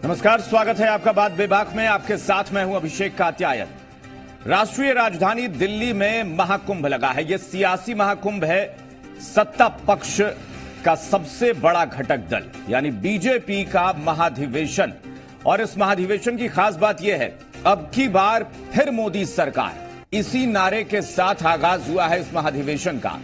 नमस्कार, स्वागत है आपका बात बेबाक में। आपके साथ मैं हूं अभिषेक कात्यायन। राष्ट्रीय राजधानी दिल्ली में महाकुंभ लगा है। यह सियासी महाकुंभ है। सत्ता पक्ष का सबसे बड़ा घटक दल यानी बीजेपी का महाधिवेशन। और इस महाधिवेशन की खास बात यह है, अब की बार फिर मोदी सरकार, इसी नारे के साथ आगाज हुआ है इस महाधिवेशन का।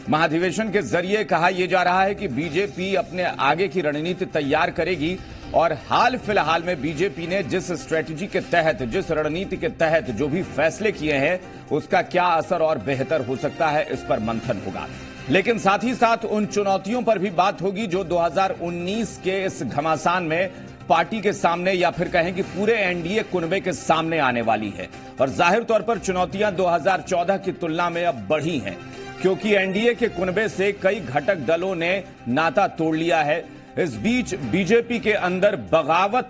महाधिवेशन के जरिए कहा यह जा रहा है कि बीजेपी अपने आगे की रणनीति तैयार करेगी और हाल फिलहाल में बीजेपी ने जिस स्ट्रेटेजी के तहत, जिस रणनीति के तहत जो भी फैसले किए हैं, उसका क्या असर और बेहतर हो सकता है, इस पर मंथन होगा। लेकिन साथ ही साथ उन चुनौतियों पर भी बात होगी जो 2019 के इस घमासान में पार्टी के सामने या फिर कहें कि पूरे एनडीए कुनबे के सामने आने वाली है। और जाहिर तौर पर चुनौतियां 2014 की तुलना में अब बढ़ी हैं, क्योंकि एनडीए के कुनबे से कई घटक दलों ने नाता तोड़ लिया है। इस बीच बीजेपी के अंदर बगावत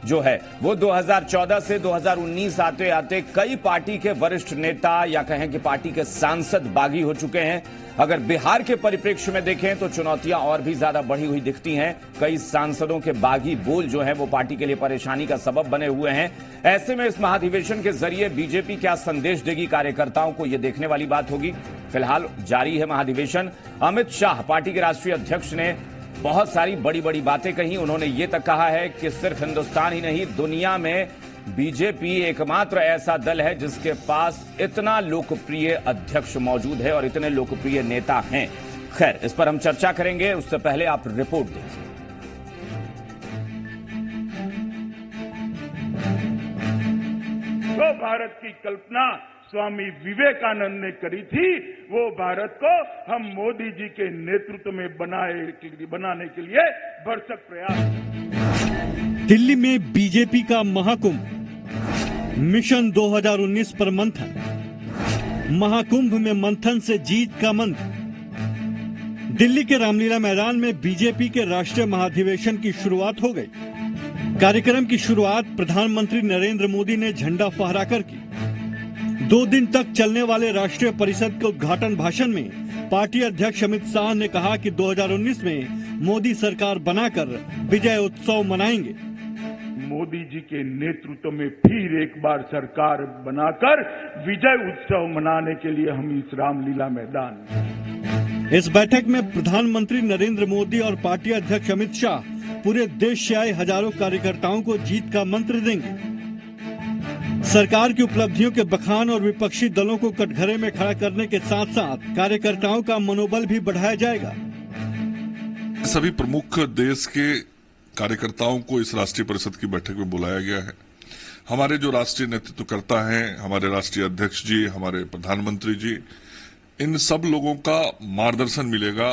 जो है वो 2014 से 2019 आते आते कई पार्टी के वरिष्ठ नेता या कहें कि पार्टी के सांसद बागी हो चुके हैं। अगर बिहार के परिप्रेक्ष्य में देखें तो चुनौतियां और भी ज्यादा बढ़ी हुई दिखती हैं। कई सांसदों के बागी बोल जो है वो पार्टी के लिए परेशानी का सबब बने हुए हैं। ऐसे में इस महाधिवेशन के जरिए बीजेपी क्या संदेश देगी कार्यकर्ताओं को, यह देखने वाली बात होगी। फिलहाल जारी है महाधिवेशन। अमित शाह, पार्टी के राष्ट्रीय अध्यक्ष, ने बहुत सारी बड़ी बड़ी बातें कही। उन्होंने ये तक कहा है कि सिर्फ हिंदुस्तान ही नहीं, दुनिया में बीजेपी एकमात्र ऐसा दल है जिसके पास इतना लोकप्रिय अध्यक्ष मौजूद है और इतने लोकप्रिय नेता हैं। खैर, इस पर हम चर्चा करेंगे, उससे पहले आप रिपोर्ट देखिए। जो भारत की कल्पना स्वामी विवेकानंद ने करी थी, वो भारत को हम मोदी जी के नेतृत्व में बनाने के लिए भरसक प्रयास। दिल्ली में बीजेपी का महाकुंभ, मिशन 2019 पर मंथन। महाकुंभ में मंथन से जीत का मंत्र। दिल्ली के रामलीला मैदान में बीजेपी के राष्ट्रीय महाधिवेशन की शुरुआत हो गई। कार्यक्रम की शुरुआत प्रधानमंत्री नरेंद्र मोदी ने झंडा फहराकर की। 2 दिन तक चलने वाले राष्ट्रीय परिषद के उद्घाटन भाषण में पार्टी अध्यक्ष अमित शाह ने कहा कि 2019 में मोदी सरकार बनाकर विजय उत्सव मनाएंगे। मोदी जी के नेतृत्व में फिर एक बार सरकार बनाकर विजय उत्सव मनाने के लिए हम इस रामलीला मैदान में। इस बैठक में प्रधानमंत्री नरेंद्र मोदी और पार्टी अध्यक्ष अमित शाह पूरे देश से आए हजारों कार्यकर्ताओं को जीत का मंत्र देंगे। सरकार की उपलब्धियों के बखान और विपक्षी दलों को कटघरे में खड़ा करने के साथ साथ कार्यकर्ताओं का मनोबल भी बढ़ाया जाएगा। सभी प्रमुख देश के कार्यकर्ताओं को इस राष्ट्रीय परिषद की बैठक में बुलाया गया है। हमारे जो राष्ट्रीय नेतृत्वकर्ता हैं, हमारे राष्ट्रीय अध्यक्ष जी, हमारे प्रधानमंत्री जी, इन सब लोगों का मार्गदर्शन मिलेगा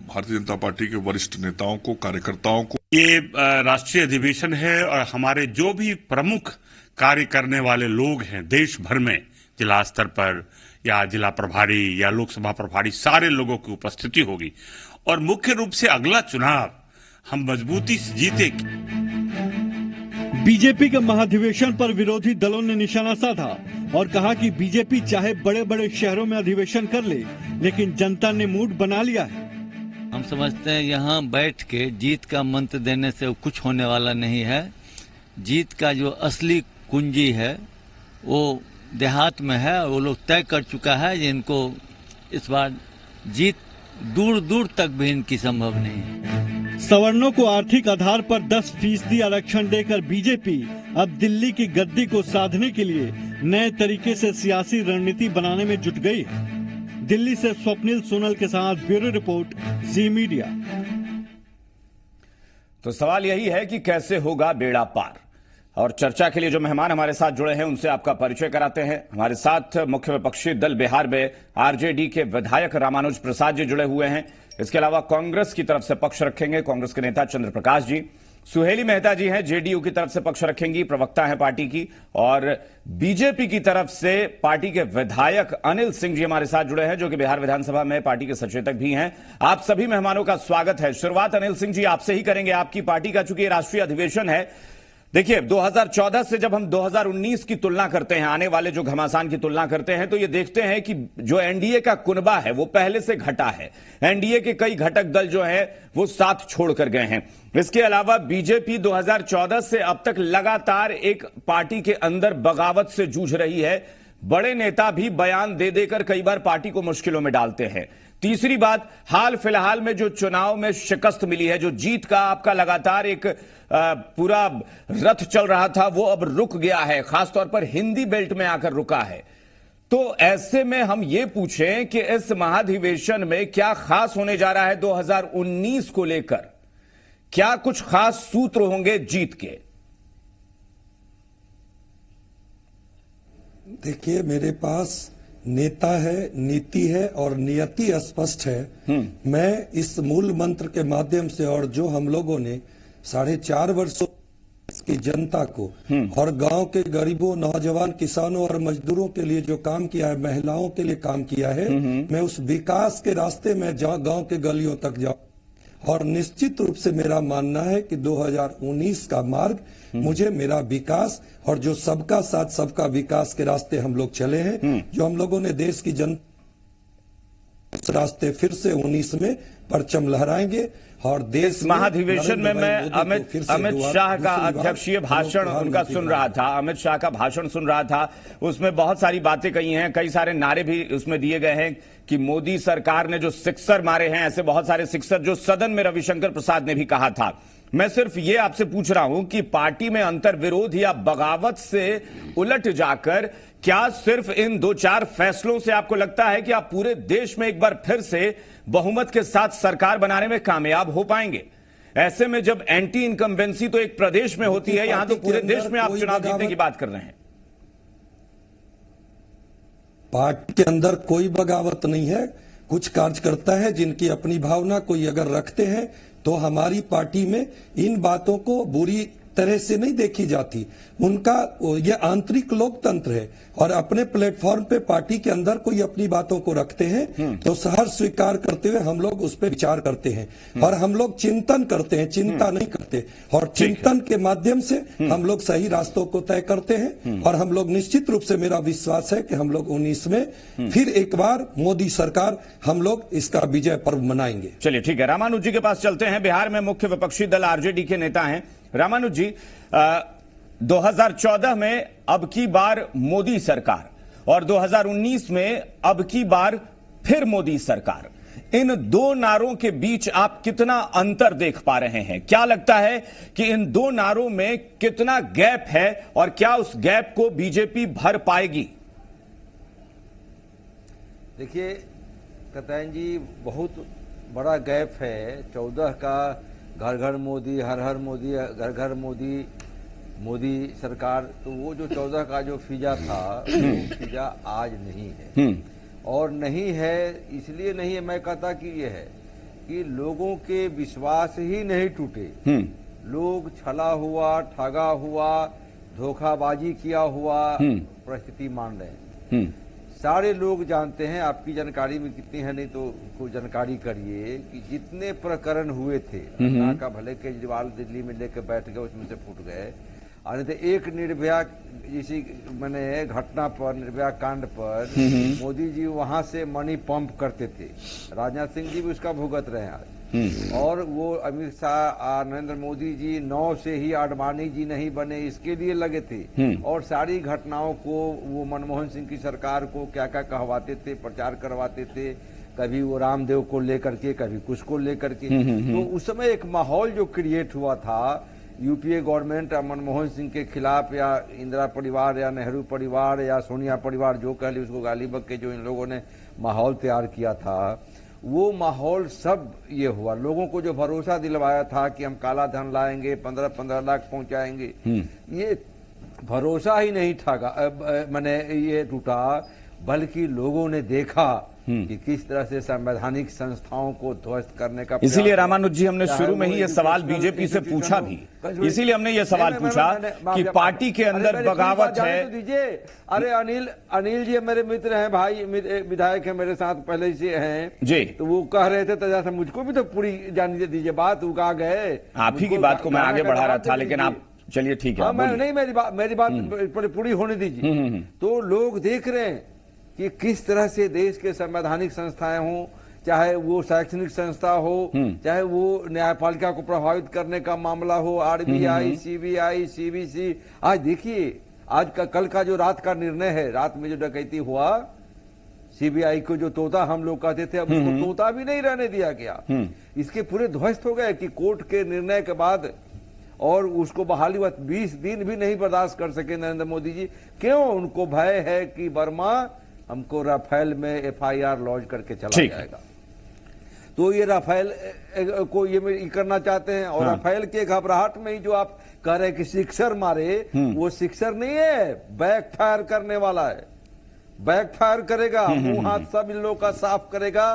भारतीय जनता पार्टी के वरिष्ठ नेताओं को, कार्यकर्ताओं को। ये राष्ट्रीय अधिवेशन है और हमारे जो भी प्रमुख कार्य करने वाले लोग हैं देश भर में, जिला स्तर पर या जिला प्रभारी या लोकसभा प्रभारी, सारे लोगों की उपस्थिति होगी। और मुख्य रूप से अगला चुनाव हम मजबूती से जीतेंगे। बीजेपी के महाधिवेशन पर विरोधी दलों ने निशाना साधा और कहा कि बीजेपी चाहे बड़े बड़े शहरों में अधिवेशन कर ले, लेकिन जनता ने मूड बना लिया है। हम समझते हैं यहाँ बैठ के जीत का मंत्र देने से कुछ होने वाला नहीं है। जीत का जो असली कुंजी है वो देहात में है। वो लोग तय कर चुका है कि इनको इस बार जीत दूर दूर तक भी इनकी संभव नहीं है। सवर्णों को आर्थिक आधार पर 10% आरक्षण देकर बीजेपी अब दिल्ली की गद्दी को साधने के लिए नए तरीके से सियासी रणनीति बनाने में जुट गई है। दिल्ली से स्वप्निल सोनल के साथ ब्यूरो रिपोर्ट, जी मीडिया। तो सवाल यही है कि कैसे होगा बेड़ा पार। और चर्चा के लिए जो मेहमान हमारे साथ जुड़े हैं उनसे आपका परिचय कराते हैं। हमारे साथ मुख्य विपक्षी दल बिहार में आरजेडी के विधायक रामानुज प्रसाद जी जुड़े हुए हैं। इसके अलावा कांग्रेस की तरफ से पक्ष रखेंगे कांग्रेस के नेता चंद्र प्रकाश जी। सुहेली मेहता जी हैं, जेडीयू की तरफ से पक्ष रखेंगी, प्रवक्ता हैं पार्टी की। और बीजेपी की तरफ से पार्टी के विधायक अनिल सिंह जी हमारे साथ जुड़े हैं, जो कि बिहार विधानसभा में पार्टी के सचेतक भी हैं। आप सभी मेहमानों का स्वागत है। शुरुआत अनिल सिंह जी आपसे ही करेंगे। आपकी पार्टी का चूंकि राष्ट्रीय अधिवेशन है, देखिए 2014 से जब हम 2019 की तुलना करते हैं, आने वाले जो घमासान की तुलना करते हैं, तो ये देखते हैं कि जो एनडीए का कुनबा है वो पहले से घटा है। एनडीए के कई घटक दल जो है वो साथ छोड़कर गए हैं। इसके अलावा बीजेपी 2014 से अब तक लगातार एक पार्टी के अंदर बगावत से जूझ रही है। बड़े नेता भी बयान दे देकर कई बार पार्टी को मुश्किलों में डालते हैं। तीसरी बात, हाल फिलहाल में जो चुनाव में शिकस्त मिली है, जो जीत का आपका लगातार एक पूरा रथ चल रहा था, वो अब रुक गया है, खासतौर पर हिंदी बेल्ट में आकर रुका है। तो ऐसे में हम ये पूछें कि इस महाधिवेशन में क्या खास होने जा रहा है 2019 को लेकर? क्या कुछ खास सूत्र होंगे जीत के? देखिए, मेरे पास नेता है, नीति है और नियति स्पष्ट है। मैं इस मूल मंत्र के माध्यम से और जो हम लोगों ने 4.5 वर्षों की जनता को और गांव के गरीबों, नौजवान, किसानों और मजदूरों के लिए जो काम किया है, महिलाओं के लिए काम किया है, मैं उस विकास के रास्ते में गांव के गलियों तक जाऊं। और निश्चित रूप से मेरा मानना है कि 2019 का मार्ग मुझे मेरा विकास और जो सबका साथ सबका विकास के रास्ते हम लोग चले हैं, जो हम लोगों ने देश की जनता इस रास्ते फिर से 19 में परचम लहराएंगे। और देश महाधिवेशन में मैं अमित शाह का अध्यक्षीय भाषण उनका सुन रहा था, अमित शाह का भाषण सुन रहा था। उसमें बहुत सारी बातें कही हैं, कई सारे नारे भी उसमें दिए गए हैं कि मोदी सरकार ने जो सिक्सर मारे हैं, ऐसे बहुत सारे सिक्सर जो सदन में रविशंकर प्रसाद ने भी कहा था। मैं सिर्फ ये आपसे पूछ रहा हूं कि पार्टी में अंतर विरोध या बगावत से उलट जाकर क्या सिर्फ इन 2-4 फैसलों से आपको लगता है कि आप पूरे देश में एक बार फिर से बहुमत के साथ सरकार बनाने में कामयाब हो पाएंगे? ऐसे में जब एंटी इनकम्बेंसी तो एक प्रदेश में होती है, यहां तो पूरे देश में आप चुनाव जीतने की बात कर रहे हैं। पार्टी के अंदर कोई बगावत नहीं है। कुछ कार्यकर्ता है जिनकी अपनी भावना कोई अगर रखते हैं तो हमारी पार्टी में इन बातों को बुरी तरह से नहीं देखी जाती। उनका ये आंतरिक लोकतंत्र है और अपने प्लेटफॉर्म पे पार्टी के अंदर कोई अपनी बातों को रखते हैं तो सहर्ष स्वीकार करते हुए हम लोग उस पर विचार करते हैं और हम लोग चिंतन करते हैं, चिंता नहीं करते। और चिंतन के माध्यम से हम लोग सही रास्तों को तय करते हैं और हम लोग निश्चित रूप से मेरा विश्वास है कि हम लोग 19 में फिर एक बार मोदी सरकार हम लोग इसका विजय पर्व मनाएंगे। चलिए ठीक है, रामानुज जी के पास चलते हैं। बिहार में मुख्य विपक्षी दल आरजेडी के नेता हैं रामानुज जी। 2014 में अब की बार मोदी सरकार और 2019 में अब की बार फिर मोदी सरकार, इन दो नारों के बीच आप कितना अंतर देख पा रहे हैं? क्या लगता है कि इन दो नारों में कितना गैप है और क्या उस गैप को बीजेपी भर पाएगी? देखिए कतैन जी, बहुत बड़ा गैप है। 14 का घर घर मोदी, हर हर मोदी, घर घर मोदी, मोदी सरकार, तो वो जो 14 का जो फिजा था वो फिजा आज नहीं है। और नहीं है इसलिए नहीं है, मैं कहता कि ये है कि लोगों के विश्वास ही नहीं टूटे। लोग छला हुआ, ठगा हुआ, धोखाबाजी किया हुआ परिस्थिति मान रहे हैं। सारे लोग जानते हैं, आपकी जानकारी में कितनी है नहीं तो कोई जानकारी करिए कि जितने प्रकरण हुए थे, अन्ना का भले केजरीवाल दिल्ली में लेकर बैठ गए, उसमें से फूट गए, और तो एक निर्भया जिसी मैंने घटना पर, निर्भया कांड पर मोदी जी वहां से मनी पंप करते थे। राजनाथ सिंह जी भी उसका भुगत रहे हैं आज। और वो अमित शाह, नरेंद्र मोदी जी 9 से ही आडवाणी जी नहीं बने, इसके लिए लगे थे। और सारी घटनाओं को वो मनमोहन सिंह की सरकार को क्या क्या कहवाते थे, प्रचार करवाते थे, कभी वो रामदेव को लेकर के, कभी कुछ को लेकर के। तो उस समय एक माहौल जो क्रिएट हुआ था यूपीए गवर्नमेंट मनमोहन सिंह के खिलाफ, या इंदिरा परिवार या नेहरू परिवार या सोनिया परिवार जो कह ली उसको गाली बक के जो इन लोगों ने माहौल तैयार किया था, वो माहौल सब ये हुआ। लोगों को जो भरोसा दिलवाया था कि हम काला धन लाएंगे, 15-15 लाख पहुंचाएंगे, ये भरोसा ही नहीं था, मैंने ये टूटा। बल्कि लोगों ने देखा कि किस तरह से संवैधानिक संस्थाओं को ध्वस्त करने का। इसीलिए रामानुज जी हमने शुरू में ही ये सवाल बीजेपी से पूछा भी, इसीलिए हमने ये सवाल पूछा कि पार्टी के अंदर बगावत है। दीजिए, अरे अनिल जी मेरे मित्र हैं, भाई विधायक है मेरे साथ पहले से हैं जी, तो वो कह रहे थे, तो जैसा मुझको भी तो पूरी जान दीजिए बात, उगा गए। आप ही की बात को मैं आगे बढ़ा रहा था, लेकिन आप चलिए ठीक है, हाँ, मैं बोलिए। नहीं, मेरी बात पूरी होने दीजिए। तो लोग देख रहे हैं कि किस तरह से देश के संवैधानिक संस्थाएं हों, चाहे वो शैक्षणिक संस्था हो, चाहे वो न्यायपालिका को प्रभावित करने का मामला हो, आरबीआई, सीबीआई, सीबीसी। आज देखिए, आज का कल का जो रात का निर्णय है, रात में जो डकैती हुआ, सीबीआई को जो तोता हम लोग कहते थे, अब उसको तोता भी नहीं रहने दिया गया। इसके पूरे ध्वस्त हो गए कि कोर्ट के निर्णय के बाद, और उसको बहाली 20 दिन भी नहीं बर्दाश्त कर सके नरेंद्र मोदी जी। क्यों? उनको भय है कि वर्मा हमको राफेल में एफआईआर लॉन्च करके चला जाएगा। तो ये राफेल को ये करना चाहते हैं, और राफेल के घबराहट में ही जो आप कह रहे हैं कि सिक्सर मारे, वो सिक्सर नहीं है, बैक फायर करने वाला है। बैक फायर करेगा, मुंह हाथ सब इन लोगों का साफ करेगा।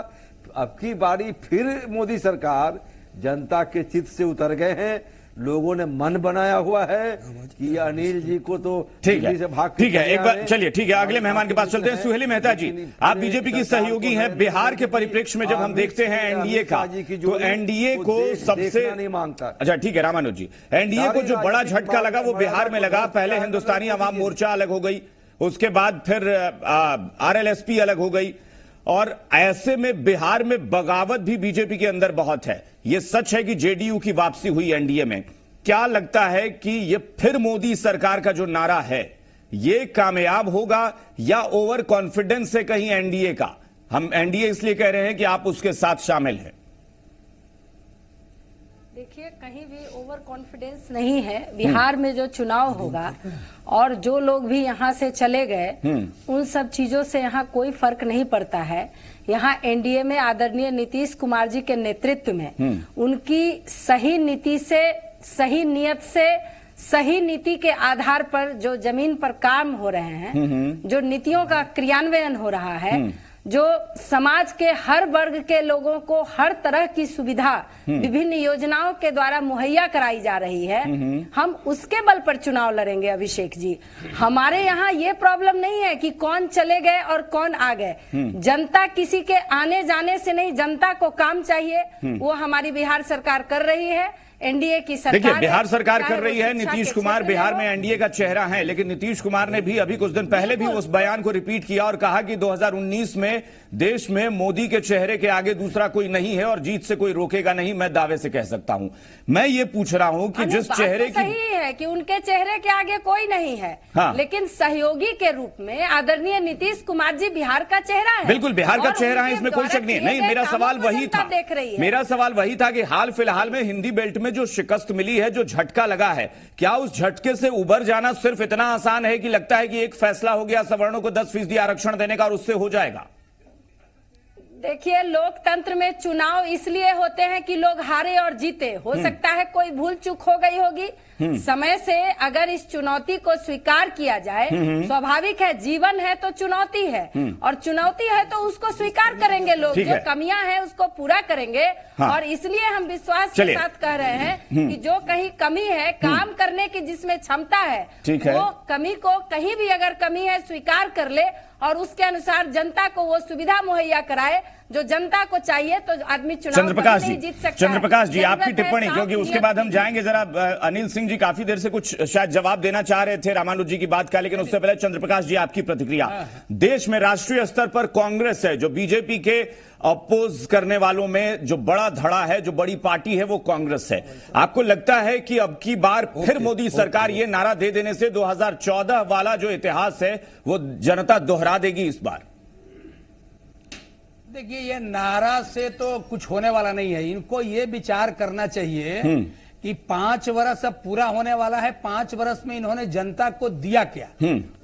अब की बारी फिर मोदी सरकार जनता के चित्त से उतर गए हैं। लोगों ने मन बनाया हुआ है कि अनिल जी को तो ठीक है, दिल्ली से भाग के ठीक है, चले एक बार आए। चलिए, ठीक है, अगले मेहमान के पास चलते हैं। सुहेली मेहता जी, आप बीजेपी की सहयोगी हैं। बिहार के परिप्रेक्ष्य में जब हम देखते हैं एनडीए का, तो एनडीए को सबसे नहीं मांगता। अच्छा ठीक है रामानुज जी, एनडीए को जो बड़ा झटका लगा वो बिहार में लगा। पहले हिंदुस्तानी अवाम मोर्चा अलग हो गई, उसके बाद फिर आरएलएसपी अलग हो गई, और ऐसे में बिहार में बगावत भी बीजेपी के अंदर बहुत है। यह सच है कि जेडीयू की वापसी हुई एनडीए में। क्या लगता है कि ये फिर मोदी सरकार का जो नारा है ये कामयाब होगा, या ओवर कॉन्फिडेंस है कहीं एनडीए का? हम एनडीए इसलिए कह रहे हैं कि आप उसके साथ शामिल हैं। देखिए, कहीं भी ओवर कॉन्फिडेंस नहीं है। बिहार में जो चुनाव होगा और जो लोग भी यहाँ से चले गए, उन सब चीजों से यहाँ कोई फर्क नहीं पड़ता है। यहाँ एनडीए में आदरणीय नीतीश कुमार जी के नेतृत्व में उनकी सही नीति से, सही नियत से, सही नीति के आधार पर जो जमीन पर काम हो रहे हैं, जो नीतियों का क्रियान्वयन हो रहा है, जो समाज के हर वर्ग के लोगों को हर तरह की सुविधा विभिन्न योजनाओं के द्वारा मुहैया कराई जा रही है, हम उसके बल पर चुनाव लड़ेंगे। अभिषेक जी, हमारे यहाँ ये प्रॉब्लम नहीं है कि कौन चले गए और कौन आ गए। जनता किसी के आने जाने से नहीं, जनता को काम चाहिए, वो हमारी बिहार सरकार कर रही है। एनडीए की सरकार, देखिए बिहार सरकार कर रही है, नीतीश कुमार बिहार में एनडीए का चेहरा है, लेकिन नीतीश कुमार ने भी अभी कुछ दिन पहले भी उस बयान को रिपीट किया और कहा कि 2019 में देश में मोदी के चेहरे के आगे दूसरा कोई नहीं है और जीत से कोई रोकेगा नहीं, मैं दावे से कह सकता हूं। मैं ये पूछ रहा हूं कि जिस चेहरे की, सही है कि उनके चेहरे के आगे कोई नहीं है, हाँ। लेकिन सहयोगी के रूप में आदरणीय नीतीश कुमार जी बिहार का चेहरा है। बिल्कुल बिहार का चेहरा है, इसमें कोई शक नहीं है। नहीं, मेरा सवाल वही था, मेरा सवाल वही था कि हाल फिलहाल में हिंदी बेल्ट में जो शिकस्त मिली है, जो झटका लगा है, क्या उस झटके से उबर जाना सिर्फ इतना आसान है कि लगता है कि एक फैसला हो गया सवर्णों को 10% आरक्षण देने का और उससे हो जाएगा? देखिए, लोकतंत्र में चुनाव इसलिए होते हैं कि लोग हारे और जीते। हो सकता है कोई भूल चूक हो गई होगी, समय से अगर इस चुनौती को स्वीकार किया जाए, स्वाभाविक है, जीवन है तो चुनौती है, और चुनौती है तो उसको स्वीकार करेंगे लोग, जो कमियां हैं उसको पूरा करेंगे। हाँ। और इसलिए हम विश्वास के साथ कह रहे हैं कि जो कहीं कमी है, काम करने की जिसमें क्षमता है, वो कमी को, कहीं भी अगर कमी है, स्वीकार कर ले और उसके अनुसार जनता को वो सुविधा मुहैया कराए जो जनता को चाहिए। तो आदमी चुनाव नहीं जीत सकता। चंद्रप्रकाश जी, आपकी टिप्पणी, क्योंकि उसके बाद हम जाएंगे जरा। अनिल सिंह जी काफी देर से कुछ शायद जवाब देना चाह रहे थे रामानुज जी की बात का, लेकिन उससे पहले चंद्रप्रकाश जी आपकी प्रतिक्रिया। देश में राष्ट्रीय स्तर पर कांग्रेस है, जो बीजेपी के अपोज करने वालों में जो बड़ा धड़ा है, जो बड़ी पार्टी है, वो कांग्रेस है। आपको लगता है कि अब की बार फिर मोदी सरकार ये नारा दे देने से 2014 वाला जो इतिहास है वो जनता दोहरा देगी इस बार? देखिए, ये नारा से तो कुछ होने वाला नहीं है। इनको ये विचार करना चाहिए कि 5 वर्ष अब पूरा होने वाला है। 5 वर्ष में इन्होंने जनता को दिया क्या?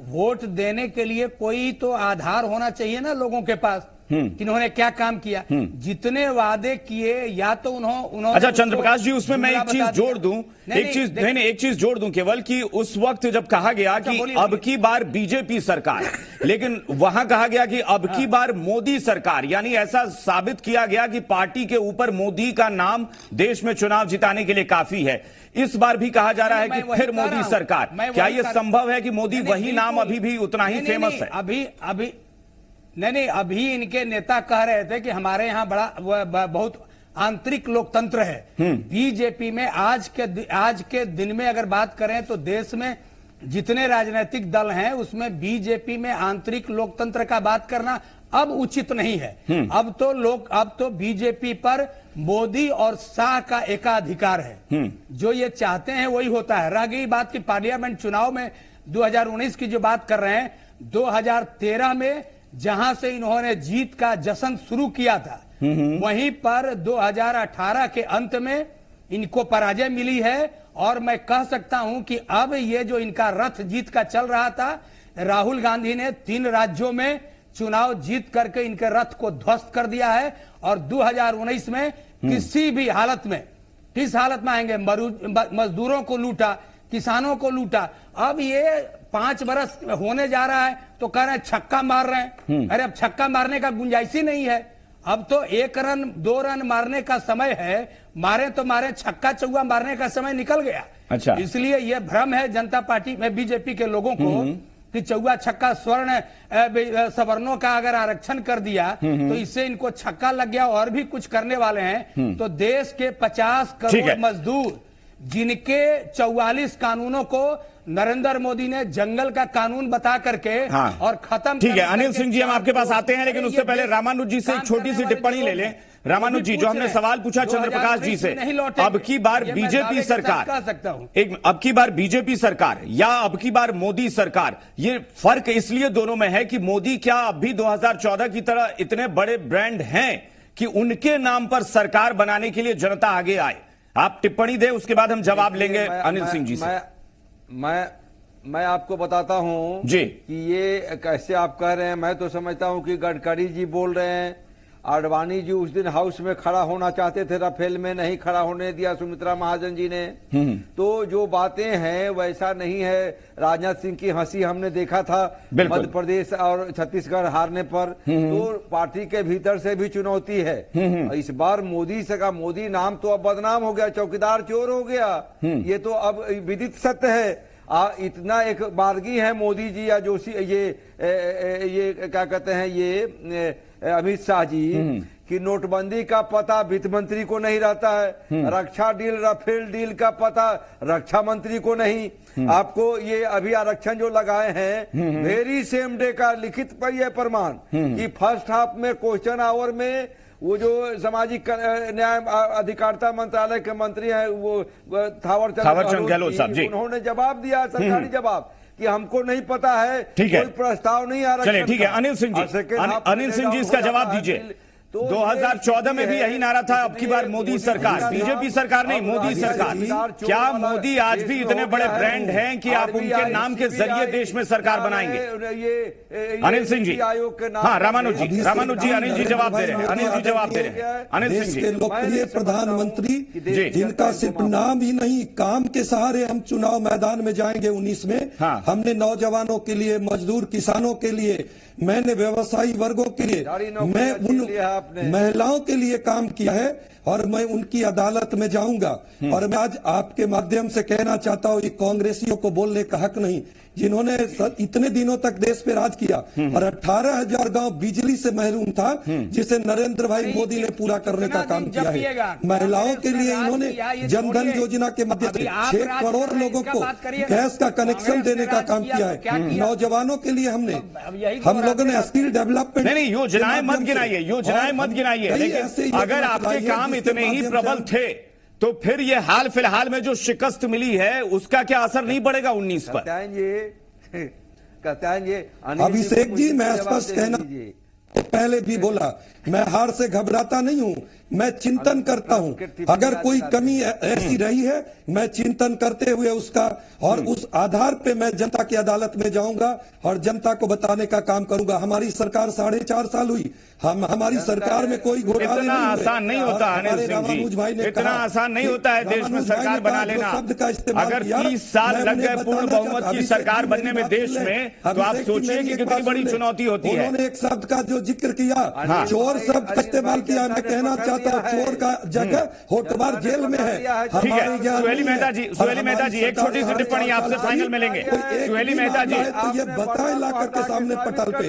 वोट देने के लिए कोई तो आधार होना चाहिए ना लोगों के पास कि इन्होंने क्या काम किया। जितने वादे किए, या तो उन्होंने अच्छा चंद्रप्रकाश जी, उसमें मैं एक चीज जोड़ दूं, एक चीज जोड़ दूं केवल, कि उस वक्त जब कहा गया कि अब की बार बीजेपी सरकार, लेकिन वहां कहा गया कि अब की बार मोदी सरकार, यानी ऐसा साबित किया गया कि पार्टी के ऊपर मोदी का नाम देश में चुनाव जिताने के लिए काफी है। इस बार भी कहा जा रहा है कि फिर मोदी सरकार। क्या यह संभव है कि मोदी वही नाम अभी भी उतना ही फेमस है? अभी नहीं, अभी इनके नेता कह रहे थे कि हमारे यहाँ बहुत आंतरिक लोकतंत्र है। बीजेपी में आज के दिन में अगर बात करें तो देश में जितने राजनीतिक दल हैं उसमें बीजेपी में आंतरिक लोकतंत्र का बात करना अब उचित नहीं है। अब तो बीजेपी पर मोदी और शाह का एकाधिकार है। जो ये चाहते हैं वही होता है। रह गई बात कि पार्लियामेंट चुनाव में 2019 की जो बात कर रहे हैं, 2013 में जहां से इन्होंने जीत का जश्न शुरू किया था, वहीं पर 2018 के अंत में इनको पराजय मिली है। और मैं कह सकता हूं कि अब ये जो इनका रथ जीत का चल रहा था, राहुल गांधी ने 3 राज्यों में चुनाव जीत करके इनके रथ को ध्वस्त कर दिया है। और 2019 में किसी भी हालत में, किस हालत में आएंगे, मजदूरों को लूटा, किसानों को लूटा। अब ये 5 बरस होने जा रहा है तो कह रहे हैं छक्का मार रहे हैं। अरे अब छक्का मारने का गुंजाइश ही नहीं है। अब तो 1 रन 2 रन मारने का समय है, मारे तो मारे, छक्का चौका मारने का समय निकल गया। अच्छा, इसलिए यह भ्रम है जनता पार्टी में, बीजेपी के लोगों को कि चौका छक्का सवर्णों का अगर आरक्षण कर दिया तो इससे इनको छक्का लग गया और भी कुछ करने वाले हैं। तो देश के 50 करोड़ मजदूर जिनके 44 कानूनों को नरेंद्र मोदी ने जंगल का कानून बता करके और खत्म। ठीक है अनिल सिंह जी, हम आपके पास आते हैं, लेकिन उससे पहले रामानुज जी से एक छोटी सी टिप्पणी ले लें। रामानुज जी, जो हमने सवाल पूछा चंद्रप्रकाश जी से, अब की बार बीजेपी सरकार, अब की बार बीजेपी सरकार या अब की बार मोदी सरकार, ये फर्क इसलिए दोनों में है कि मोदी क्या अब भी 2014 की तरह इतने बड़े ब्रांड हैं कि उनके नाम पर सरकार बनाने के लिए जनता आगे आए? आप टिप्पणी दें, उसके बाद हम जवाब लेंगे अनिल सिंह जी से। मैं आपको बताता हूं जी कि ये कैसे आप कह रहे हैं। मैं तो समझता हूं कि गडकरी जी बोल रहे हैं, आडवाणी जी उस दिन हाउस में खड़ा होना चाहते थे, राफेल में नहीं खड़ा होने दिया सुमित्रा महाजन जी ने। तो जो बातें हैं वैसा नहीं है। राजनाथ सिंह की हंसी हमने देखा था मध्य प्रदेश और छत्तीसगढ़ हारने पर। तो पार्टी के भीतर से भी चुनौती है। इस बार मोदी से का मोदी नाम तो अब बदनाम हो गया, चौकीदार चोर हो गया, ये तो अब विदित सत्य है। इतना एक बारगी है मोदी जी या जोशी, ये क्या कहते हैं, ये अमित शाह जी, कि नोटबंदी का पता वित्त मंत्री को नहीं रहता है, रक्षा डील, राफेल डील का पता रक्षा मंत्री को नहीं। आपको ये अभी आरक्षण जो लगाए हैं, वेरी सेम डे का लिखित पर यह प्रमाण कि फर्स्ट हाफ में क्वेश्चन आवर में वो जो सामाजिक न्याय अधिकारिता मंत्रालय के मंत्री हैं, वो थावरचंद गहलोत साहब जी, उन्होंने जवाब दिया, सरकारी जवाब, कि हमको नहीं पता है, कोई प्रस्ताव नहीं आ रहा। चलिए ठीक है अनिल सिंह जी इसका जवाब दीजिए। 2014 में भी यही नारा था, अब की बार मोदी सरकार, बीजेपी सरकार नहीं, मोदी सरकार। क्या मोदी आज भी इतने बड़े ब्रांड हैं कि आप उनके नाम के जरिए देश में सरकार बनाएंगे? अनिल सिंह जी, हाँ रामानुज जी, अनिल जी जवाब दे रहे हैं, अनिल जी जवाब दे रहे हैं। अनिल सिंह जी, लोकप्रिय प्रधानमंत्री जिनका सिर्फ नाम ही नहीं, काम के सहारे हम चुनाव मैदान में जाएंगे 19 में। हमने नौजवानों के लिए, मजदूर किसानों के लिए, मैंने व्यवसायी वर्गों के लिए, मैं उन महिलाओं के लिए काम किया है और मैं उनकी अदालत में जाऊंगा। और मैं आज आपके माध्यम से कहना चाहता हूं, ये कांग्रेसियों को बोलने का हक नहीं, जिन्होंने इतने दिनों तक देश पे राज किया और 18,000 गांव बिजली से महरूम था, जिसे नरेंद्र भाई मोदी ने पूरा करने का काम किया है। महिलाओं के लिए इन्होंने जनधन योजना के माध्यम से 6 करोड़ लोगों को गैस का कनेक्शन देने का काम किया है। नौजवानों के लिए हम लोगों ने स्किल डेवलपमेंट, नहीं योजनाएं मत गिनाइए, लेकिन अगर आपके काम इतने ही प्रबल थे तो फिर ये हाल फिलहाल में जो शिकस्त मिली है उसका क्या असर नहीं पड़ेगा 19 पर? अभिषेक जी, मैं स्पष्ट कहना, पहले भी बोला, मैं हार से घबराता नहीं हूं, मैं चिंतन करता हूं। अगर कोई कमी ऐसी रही है, मैं चिंतन करते हुए उसका, और उस आधार पे मैं जनता की अदालत में जाऊंगा और जनता को बताने का काम करूंगा। हमारी सरकार 4.5 साल हुई, हमारी सरकार में कोई घोटाले इतना आसान नहीं होता अनिल सिंह जी, इतना आसान नहीं होता है देश में सरकार बना लेना। अगर 30 साल लग गए पूर्ण बहुमत की सरकार बनने में देश में, तो आप सोचिए कि कितनी बड़ी चुनौती होती है। उन्होंने एक शब्द का जो जिक्र किया, चोर शब्द का इस्तेमाल किया। मैं कहना चाहता हूँ चोर का जगह होटवार जेल में है। ठीक है सुहेली मेहता जी एक छोटी सी टिप्पणी आपसे फाइनल में लेंगे। सुहेली मेहता जी तो ये बताएं ला करके सामने पटल पे,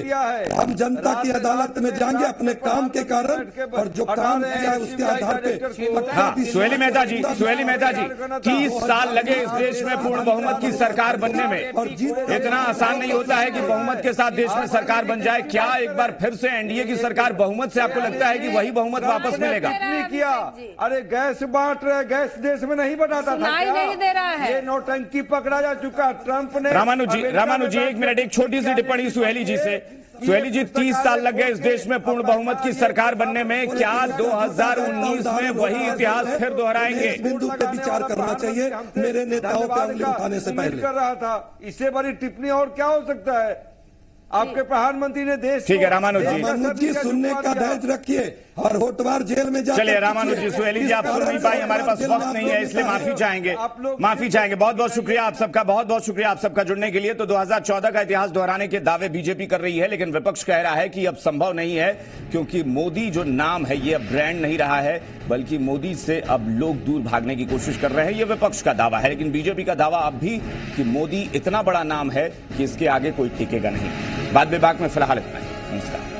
हम जनता की अदालत में जाएंगे अपने काम के कारण, और जो काम किया है उसके आधार पे। हाँ सुहेली मेहता जी 30 साल लगे इस देश में पूर्ण बहुमत की सरकार बनने में, इतना आसान नहीं होता है कि बहुमत के साथ देश में सरकार बन जाए। क्या एक बार फिर से एनडीए की सरकार बहुमत से आपको लगता है कि वही बहुमत वापस मिलेगा? किया, अरे गैस बांट रहे, गैस देश में नहीं बनाता था क्या? नहीं दे रहा है। ये नौटंकी पकड़ा जा चुका। ट्रंप ने रामानुज जी 1 मिनट, एक छोटी सी टिप्पणी सुहेली जी से। सुहेली जी 30 साल लग गए इस देश में पूर्ण बहुमत की सरकार बनने में, क्या 2019 में वही इतिहास फिर दोहराएंगे? इस बिंदु पे विचार करना चाहिए मेरे नेताओं पर उंगली उठाने से पहले। कर रहा था, इससे बड़ी टिप्पणी और क्या हो सकता है? आपके प्रधानमंत्री ने देश, ठीक है रामानुज जी सुनने का धैर्य रखिए और होटवार जेल में जाकर। चलिए रामानुज जी, सुहेली जी आप सुन नहीं पाई, हमारे पास वक्त नहीं है इसलिए माफी चाहेंगे। बहुत बहुत शुक्रिया आप सबका, बहुत बहुत शुक्रिया आप सबका जुड़ने के लिए। तो 2014 का इतिहास दोहराने के दावे बीजेपी कर रही है, लेकिन विपक्ष कह रहा है कि अब संभव नहीं है, क्योंकि मोदी जो नाम है ये अब ब्रांड नहीं रहा है, बल्कि मोदी से अब लोग दूर भागने की कोशिश कर रहे हैं। ये विपक्ष का दावा है, लेकिन बीजेपी का दावा अब भी कि मोदी इतना बड़ा नाम है कि इसके आगे कोई टिकेगा नहीं। बात विभाग में फिलहाल इतना ही। नमस्कार।